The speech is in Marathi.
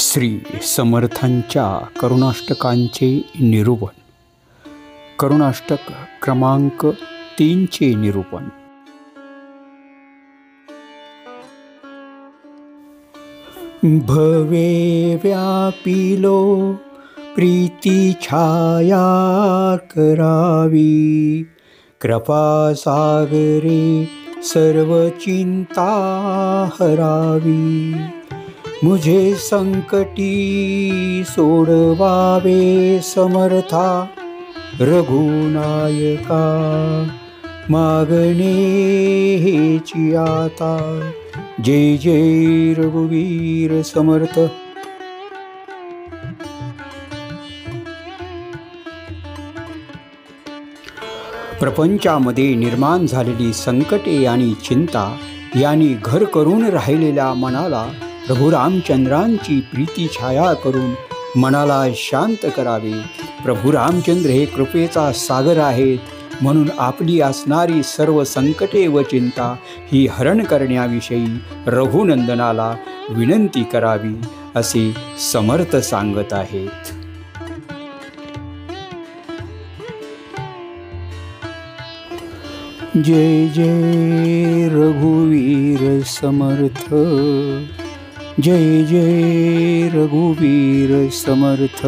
श्री समर्थांच्या करुणाष्टकांचे निरूपण. करुणाष्टक क्रमांक 3 चे निरूपण. भवे व्यापिलो प्रीती छाया करावी, कृपा सागरे सर्व चिंता हरावी. मुझे संकटी सोडवावे समर्था, रघुनायका मागणे हेची आता. जय जय रघुवीर समर्थ. प्रपंचामध्ये निर्माण झालेली संकटे आणि चिंता यांनी घर करून राहिलेल्या मनाला प्रभू रामचंद्रांची प्रीती छाया करून मनाला शांत करावे. प्रभू रामचंद्र हे कृपेचा सागर आहेत, म्हणून आपली असणारी सर्व संकटे व चिंता ही हरण करण्याविषयी रघुनंदनाला विनंती करावी, असे समर्थ सांगत आहेत. जय जय रघुवीर समर्थ. जय जय रघुवीर समर्थ.